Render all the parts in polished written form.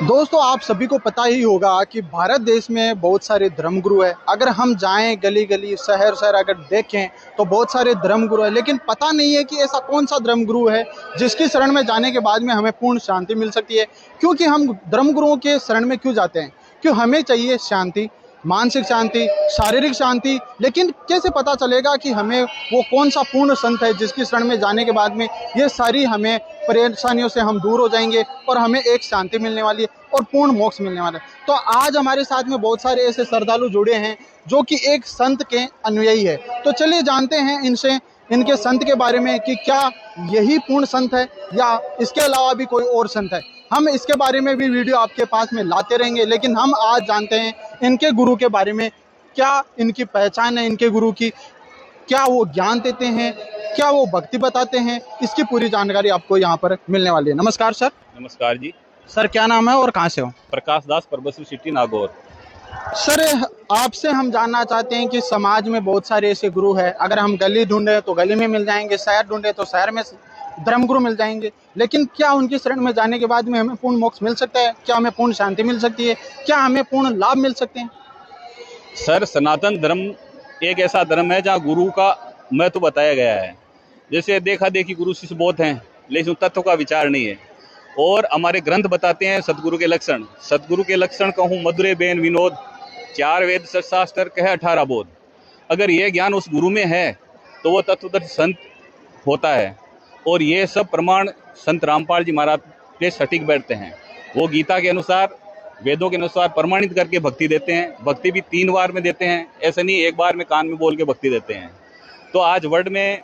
दोस्तों, आप सभी को पता ही होगा कि भारत देश में बहुत सारे धर्मगुरु हैं। अगर हम जाएं गली गली शहर शहर अगर देखें तो बहुत सारे धर्मगुरु हैं, लेकिन पता नहीं है कि ऐसा कौन सा धर्मगुरु है जिसकी शरण में जाने के बाद में हमें पूर्ण शांति मिल सकती है। क्योंकि हम धर्मगुरुओं के शरण में क्यों जाते हैं? क्यों हमें चाहिए शांति, मानसिक शांति, शारीरिक शांति। लेकिन कैसे पता चलेगा कि हमें वो कौन सा पूर्ण संत है जिसकी शरण में जाने के बाद में ये सारी हमें परेशानियों से हम दूर हो जाएंगे और हमें एक शांति मिलने वाली है और पूर्ण मोक्ष मिलने वाला है। तो आज हमारे साथ में बहुत सारे ऐसे श्रद्धालु जुड़े हैं जो कि एक संत के अनुयायी है। तो चलिए जानते हैं इनसे, इनके संत के बारे में कि क्या यही पूर्ण संत है या इसके अलावा भी कोई और संत है। हम इसके बारे में भी वीडियो आपके पास में लाते रहेंगे, लेकिन हम आज जानते हैं इनके गुरु के बारे में। क्या इनकी पहचान है इनके गुरु की, क्या वो ज्ञान देते हैं, क्या वो भक्ति बताते हैं, इसकी पूरी जानकारी आपको यहाँ पर मिलने वाली है। नमस्कार सर। नमस्कार जी। सर क्या नाम है और कहाँ से हो? प्रकाश दास, परबसुर सिटी, नागौर। सर आपसे हम जानना चाहते हैं कि समाज में बहुत सारे ऐसे गुरु हैं। अगर हम गली ढूंढे तो गली में मिल जाएंगे, शहर ढूंढे तो शहर में धर्मगुरु मिल जाएंगे, लेकिन क्या उनकी शरण में जाने के बाद में हमें पूर्ण मोक्ष मिल सकता है? क्या हमें पूर्ण शांति मिल सकती है? क्या हमें पूर्ण लाभ मिल सकते हैं? सर, सनातन धर्म एक ऐसा धर्म है जहाँ गुरु का महत्व बताया गया है। जैसे देखा देखी गुरु शिष्य बहुत हैं, लेकिन उन तत्व का विचार नहीं है। और हमारे ग्रंथ बताते हैं सतगुरु के लक्षण। सतगुरु के लक्षण कहूँ मधुरे बेन विनोद, 4 वेद शास्त्र कहे 18 बोध। अगर ये ज्ञान उस गुरु में है तो वो तत्वदर्शी संत होता है। और ये सब प्रमाण संत रामपाल जी महाराज पे सटीक बैठते हैं। वो गीता के अनुसार, वेदों के अनुसार प्रमाणित करके भक्ति देते हैं। भक्ति भी 3 बार में देते हैं, ऐसा नहीं एक बार में कान में बोल के भक्ति देते हैं। तो आज वर्ल्ड में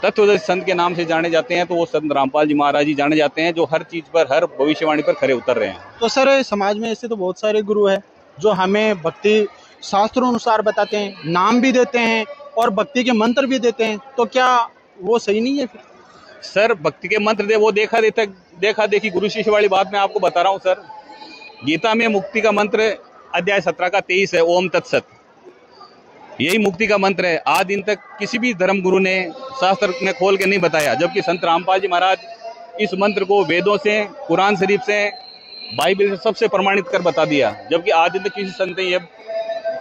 तत्वदर्शी संत के नाम से जाने जाते हैं तो वो संत रामपाल जी महाराज जी जाने जाते हैं, जो हर चीज़ पर, हर भविष्यवाणी पर खरे उतर रहे हैं। तो सर समाज में ऐसे तो बहुत सारे गुरु हैं जो हमें भक्ति शास्त्रों अनुसार बताते हैं, नाम भी देते हैं और भक्ति के मंत्र भी देते हैं। तो क्या वो सही नहीं है फिर? सर, भक्ति के मंत्र दे वो देखा देखी गुरु शिष्य वाली बात मैं आपको बता रहा हूँ। सर, गीता में मुक्ति का मंत्र अध्याय 17 का 23 है, ओम तत्सत। यही मुक्ति का मंत्र है। आज दिन तक किसी भी धर्म गुरु ने शास्त्र में खोल के नहीं बताया, जबकि संत रामपाल जी महाराज इस मंत्र को वेदों से, कुरान शरीफ से, बाइबल से सबसे प्रमाणित कर बता दिया। जबकि आज दिन तक किसी संत ने यह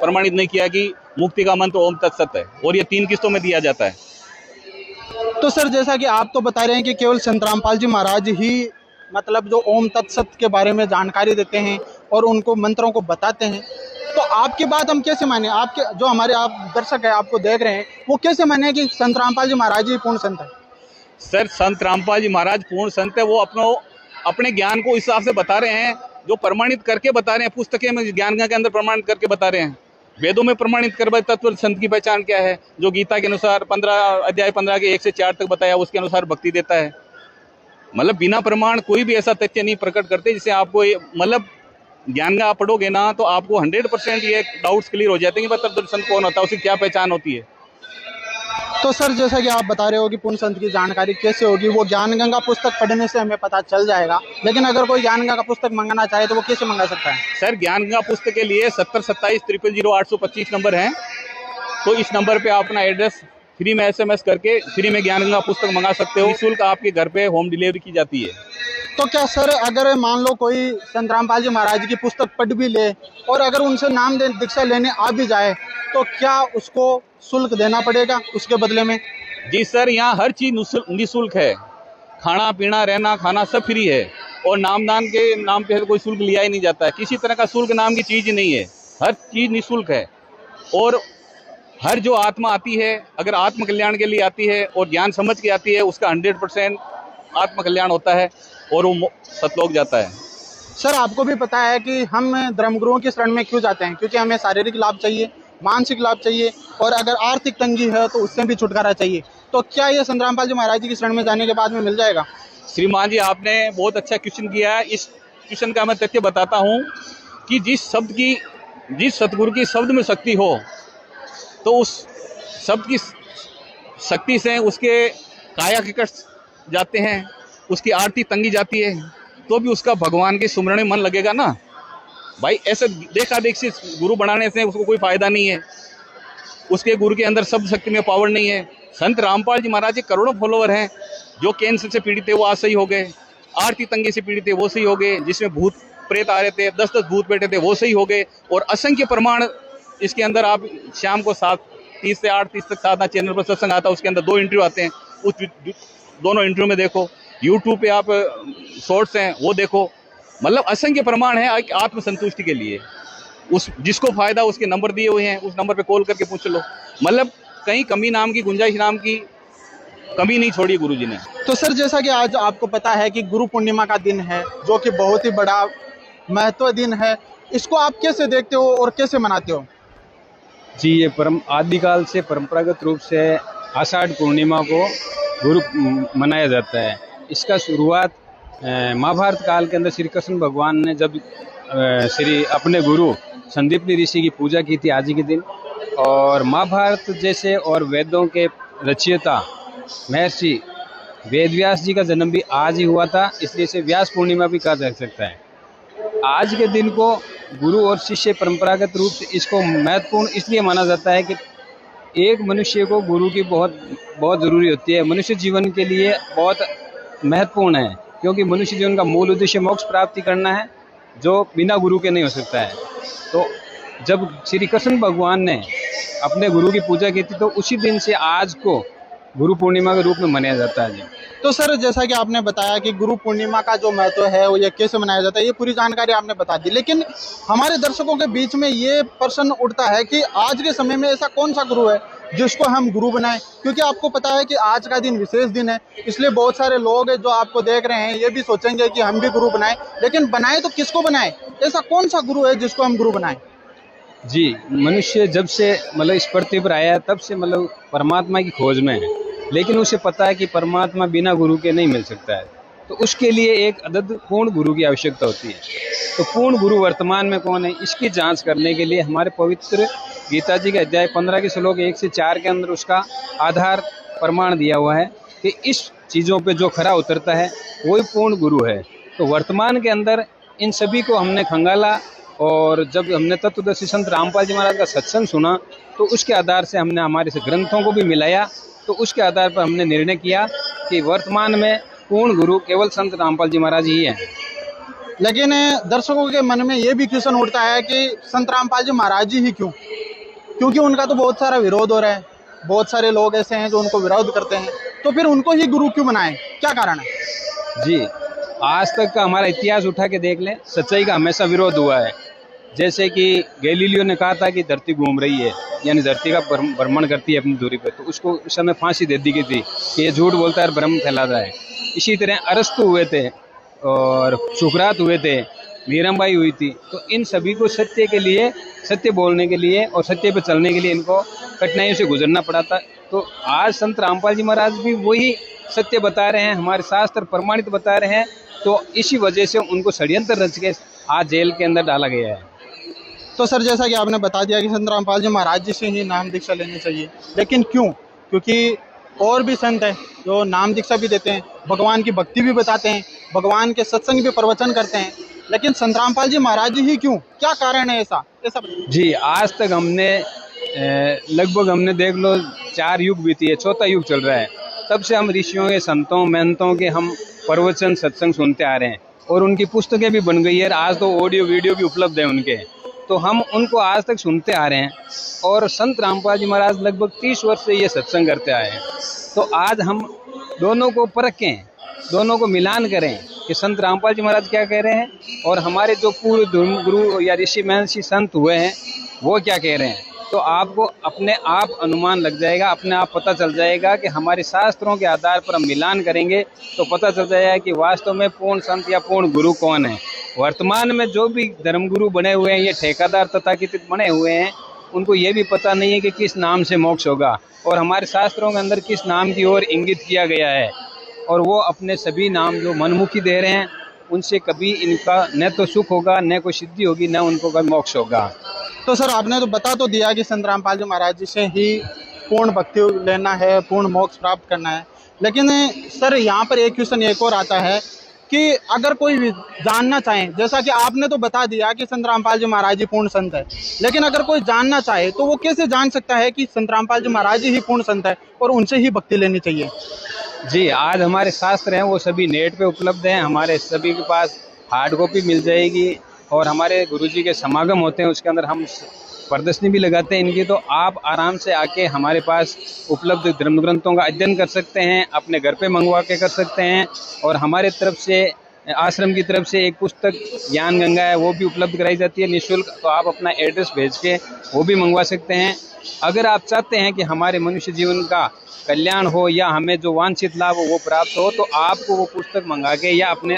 प्रमाणित नहीं किया कि मुक्ति का मंत्र ओम तत्सत है, और ये 3 किस्तों में दिया जाता है। तो सर जैसा कि आप तो बता रहे हैं कि केवल संत रामपाल जी महाराज ही मतलब जो ओम तत्सत के बारे में जानकारी देते हैं और उनको मंत्रों को बताते हैं, तो आपकी बात हम कैसे माने? आपके जो हमारे आप दर्शक है आपको देख रहे हैं, वो कैसे माने कि संत रामपाल जी महाराज ही पूर्ण संत है? सर, संत रामपाल जी महाराज पूर्ण संत है। वो अपने ज्ञान को इस हिसाब से बता रहे हैं, जो प्रमाणित करके बता रहे हैं। पुस्तकें में ज्ञान के अंदर प्रमाणित करके बता रहे हैं, वेदों में प्रमाणित कर तत्व संत की पहचान क्या है, जो गीता के अनुसार अध्याय 15 के 1 से 4 तक बताया, उसके अनुसार भक्ति देता है। मतलब बिना प्रमाण कोई भी ऐसा तथ्य नहीं प्रकट करते जिससे आपको मतलब ज्ञान का आप पढ़ोगे ना तो आपको 100% ये डाउट्स क्लियर हो जाते हैं कि तत्व संत कौन होता है, उसकी क्या पहचान होती है। तो सर जैसा कि आप बता रहे हो कि पूर्ण संत की जानकारी कैसे होगी, वो ज्ञान गंगा पुस्तक पढ़ने से हमें पता चल जाएगा, लेकिन अगर कोई ज्ञान गंगा पुस्तक मंगाना चाहे तो वो कैसे मंगा सकता है? सर, ज्ञान गंगा पुस्तक के लिए 7027000825 नंबर है। तो इस नंबर पे आप अपना एड्रेस फ्री में SMS करके फ्री में ज्ञान गंगा पुस्तक मंगा सकते हो। निःशुल्क आपके घर पे होम डिलीवरी की जाती है। तो क्या सर अगर मान लो कोई संत रामपाल जी महाराज की पुस्तक पढ़ भी ले और अगर उनसे नाम दीक्षा लेने आ भी जाए तो क्या उसको शुल्क देना पड़ेगा उसके बदले में? जी सर, यहाँ हर चीज़ निःशुल्क है। खाना पीना रहना खाना सब फ्री है, और नामदान के नाम पे कोई शुल्क लिया ही नहीं जाता है। किसी तरह का शुल्क नाम की चीज़ ही नहीं है, हर चीज़ निःशुल्क है। और हर जो आत्मा आती है, अगर आत्म कल्याण के लिए आती है और ज्ञान समझ के आती है, उसका 100% आत्म कल्याण होता है और वो सतलोक जाता है। सर आपको भी पता है कि हम धर्मगुरुओं की शरण में क्यों जाते हैं? क्योंकि हमें शारीरिक लाभ चाहिए, मानसिक लाभ चाहिए, और अगर आर्थिक तंगी है तो उससे भी छुटकारा चाहिए। तो क्या ये संत रामपाल जी महाराज जी की शरण में जाने के बाद में मिल जाएगा? श्रीमान जी, आपने बहुत अच्छा क्वेश्चन किया है। इस क्वेश्चन का मैं तथ्य बताता हूँ कि जिस सतगुरु की शब्द में शक्ति हो, तो उस शब्द की शक्ति से उसके काया के कष्ट जाते हैं, उसकी आरती तंगी जाती है, तो भी उसका भगवान के सुमरण में मन लगेगा ना भाई। ऐसे देखा देख से गुरु बनाने से उसको कोई फायदा नहीं है। उसके गुरु के अंदर शब्द शक्ति में पावर नहीं है। संत रामपाल जी महाराज के करोड़ों फॉलोवर हैं। जो कैंसर से पीड़ित थे वो आज सही हो गए। आरती तंगे से पीड़ित थे वो सही हो गए, जिसमें भूत प्रेत आ रहे थे, 10-10 भूत बैठे थे वो सही हो गए। और असंख्य प्रमाण इसके अंदर, आप शाम को 7:30 से 8:30 तक साधना चैनल पर सत्संग आता है, उसके अंदर 2 इंटरव्यू आते हैं, उस दोनों इंटरव्यू में देखो, यूट्यूब पे आप शॉर्ट्स हैं वो देखो, मतलब असंख्य प्रमाण है आत्मसंतुष्टि के लिए। उस जिसको फायदा उसके नंबर दिए हुए हैं, उस नंबर पे कॉल करके पूछ लो, मतलब कहीं कमी नाम की, गुंजाइश नाम की कमी नहीं छोड़ी गुरुजी ने। तो सर जैसा कि आज आपको पता है कि गुरु पूर्णिमा का दिन है, जो कि बहुत ही बड़ा महत्व दिन है, इसको आप कैसे देखते हो और कैसे मनाते हो? जी, ये आदिकाल से परंपरागत रूप से आषाढ़ पूर्णिमा को गुरु मनाया जाता है। इसका शुरुआत महाभारत काल के अंदर श्री कृष्ण भगवान ने जब श्री अपने गुरु संदीपनी ऋषि की पूजा की थी आज ही के दिन, और महाभारत जैसे और वेदों के रचयिता महर्षि वेदव्यास जी का जन्म भी आज ही हुआ था, इसलिए इसे व्यास पूर्णिमा भी कहा जा सकता है। आज के दिन को गुरु और शिष्य परंपरागत रूप से इसको महत्वपूर्ण इसलिए माना जाता है कि एक मनुष्य को गुरु की बहुत बहुत ज़रूरी होती है, मनुष्य जीवन के लिए बहुत महत्वपूर्ण है, क्योंकि मनुष्य जीवन का मूल उद्देश्य मोक्ष प्राप्ति करना है, जो बिना गुरु के नहीं हो सकता है। तो जब श्री कृष्ण भगवान ने अपने गुरु की पूजा की थी, तो उसी दिन से आज को गुरु पूर्णिमा के रूप में मनाया जाता है जी। तो सर जैसा कि आपने बताया कि गुरु पूर्णिमा का जो महत्व है वो ये कैसे मनाया जाता है, ये पूरी जानकारी आपने बता दी, लेकिन हमारे दर्शकों के बीच में ये प्रश्न उठता है कि आज के समय में ऐसा कौन सा गुरु है जिसको हम गुरु बनाएं? क्योंकि आपको पता है कि आज का दिन विशेष दिन है, इसलिए बहुत सारे लोग जो आपको देख रहे हैं ये भी सोचेंगे कि हम भी गुरु बनाएं, लेकिन बनाए तो किसको बनाएं? ऐसा कौन सा गुरु है जिसको हम गुरु बनाएं? जी, मनुष्य जब से मतलब इस पृथ्वी पर आया तब से मतलब परमात्मा की खोज में है, लेकिन उसे पता है कि परमात्मा बिना गुरु के नहीं मिल सकता है, तो उसके लिए एक अदद पूर्ण गुरु की आवश्यकता होती है। तो पूर्ण गुरु वर्तमान में कौन है, इसकी जांच करने के लिए हमारे पवित्र गीता जी के अध्याय 15 के श्लोक 1 से 4 के अंदर उसका आधार प्रमाण दिया हुआ है कि इस चीज़ों पे जो खरा उतरता है वही पूर्ण गुरु है। तो वर्तमान के अंदर इन सभी को हमने खंगाला, और जब हमने तत्वदर्शी संत रामपाल जी महाराज का सत्संग सुना, तो उसके आधार से हमने हमारे से ग्रंथों को भी मिलाया, तो उसके आधार पर हमने निर्णय किया कि वर्तमान में पूर्ण गुरु केवल संत रामपाल जी महाराज ही हैं। लेकिन दर्शकों के मन में ये भी क्वेश्चन उठता है कि संत रामपाल जी महाराज जी ही क्यों? क्योंकि उनका तो बहुत सारा विरोध हो रहा है, बहुत सारे लोग ऐसे हैं जो उनको विरोध करते हैं, तो फिर उनको ही गुरु क्यों बनाएं? क्या कारण है? जी, आज तक का हमारा इतिहास उठा के देख लें, सच्चाई का हमेशा विरोध हुआ है। जैसे कि गैलीलियो ने कहा था कि धरती घूम रही है, यानी धरती का भ्रमण करती है अपनी दूरी पर, तो उसको उस समय फांसी दे दी गई थी कि ये झूठ बोलता है और भ्रम फैलाता है। इसी तरह अरस्तु हुए थे और सुकरात हुए थे, मीराबाई हुई थी, तो इन सभी को सत्य के लिए, सत्य बोलने के लिए और सत्य पर चलने के लिए इनको कठिनाइयों से गुजरना पड़ा था। तो आज संत रामपाल जी महाराज भी वही सत्य बता रहे हैं, हमारे शास्त्र प्रमाणित बता रहे हैं, तो इसी वजह से उनको षड्यंत्र रच के आज जेल के अंदर डाला गया है। तो सर जैसा कि आपने बता दिया कि संत रामपाल जी महाराज जी से ही नाम दीक्षा लेनी चाहिए, लेकिन क्यों? क्योंकि और भी संत हैं जो नाम दीक्षा भी देते हैं, भगवान की भक्ति भी बताते हैं, भगवान के सत्संग भी प्रवचन करते हैं, लेकिन संत रामपाल जी महाराज जी ही क्यों? क्या कारण है ऐसा? जी, आज तक हमने लगभग हमने देख लो 4 युग बीती है, 4था युग चल रहा है। तब से हम ऋषियों के, संतों, महंतों के हम प्रवचन सत्संग सुनते आ रहे हैं, और उनकी पुस्तकें भी बन गई है, आज तो ऑडियो वीडियो भी उपलब्ध है उनके, तो हम उनको आज तक सुनते आ रहे हैं। और संत रामपाल जी महाराज लगभग 30 वर्ष से ये सत्संग करते आए हैं। तो आज हम दोनों को परखें, दोनों को मिलान करें कि संत रामपाल जी महाराज क्या कह रहे हैं और हमारे जो पूर्व गुरु या ऋषि महर्षि संत हुए हैं वो क्या कह रहे हैं। तो आपको अपने आप अनुमान लग जाएगा, अपने आप पता चल जाएगा कि हमारे शास्त्रों के आधार पर हम मिलान करेंगे तो पता चल जाएगा कि वास्तव में पूर्ण संत या पूर्ण गुरु कौन है। वर्तमान में जो भी धर्मगुरु बने हुए हैं ये ठेकेदार तथाकथित बने हुए हैं, उनको ये भी पता नहीं है कि किस नाम से मोक्ष होगा और हमारे शास्त्रों के अंदर किस नाम की ओर इंगित किया गया है, और वो अपने सभी नाम जो मनमुखी दे रहे हैं उनसे कभी इनका न तो सुख होगा, न कोई सिद्धि होगी, न उनको कभी मोक्ष होगा। तो सर आपने तो बता तो दिया कि संत रामपाल जी महाराज जी से ही पूर्ण भक्ति लेना है, पूर्ण मोक्ष प्राप्त करना है, लेकिन सर यहाँ पर एक क्वेश्चन एक और आता है कि अगर कोई जानना चाहे, जैसा कि आपने तो बता दिया कि संत रामपाल जी महाराज जी पूर्ण संत है, लेकिन अगर कोई जानना चाहे तो वो कैसे जान सकता है कि संत रामपाल जी महाराज जी ही पूर्ण संत है और उनसे ही भक्ति लेनी चाहिए? जी, आज हमारे शास्त्र हैं वो सभी नेट पे उपलब्ध हैं, हमारे सभी के पास हार्ड कॉपी मिल जाएगी और हमारे गुरुजी के समागम होते हैं, उसके अंदर हम प्रदर्शनी भी लगाते हैं इनकी। तो आप आराम से आके हमारे पास उपलब्ध धर्म ग्रंथों का अध्ययन कर सकते हैं, अपने घर पे मंगवा के कर सकते हैं। और हमारे तरफ से आश्रम की तरफ से एक पुस्तक ज्ञान गंगा है वो भी उपलब्ध कराई जाती है निःशुल्क, तो आप अपना एड्रेस भेज के वो भी मंगवा सकते हैं। अगर आप चाहते हैं कि हमारे मनुष्य जीवन का कल्याण हो या हमें जो वांछित लाभ हो वो प्राप्त हो, तो आपको वो पुस्तक मंगा के या अपने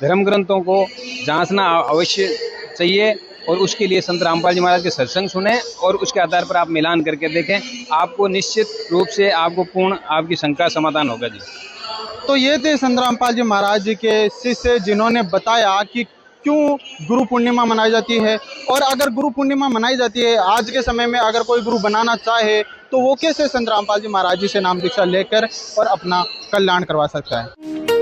धर्म ग्रंथों को जांचना अवश्य चाहिए। और उसके लिए संत रामपाल जी महाराज के सत्संग सुने और उसके आधार पर आप मिलान करके देखें, आपको निश्चित रूप से आपको पूर्ण आपकी शंका समाधान होगा जी। तो ये थे संत रामपाल जी महाराज जी के शिष्य जिन्होंने बताया कि क्यों गुरु पूर्णिमा मनाई जाती है, और अगर गुरु पूर्णिमा मनाई जाती है आज के समय में, अगर कोई गुरु बनाना चाहे तो वो कैसे संत रामपाल जी महाराज जी से नाम दीक्षा लेकर और अपना कल्याण करवा सकता है।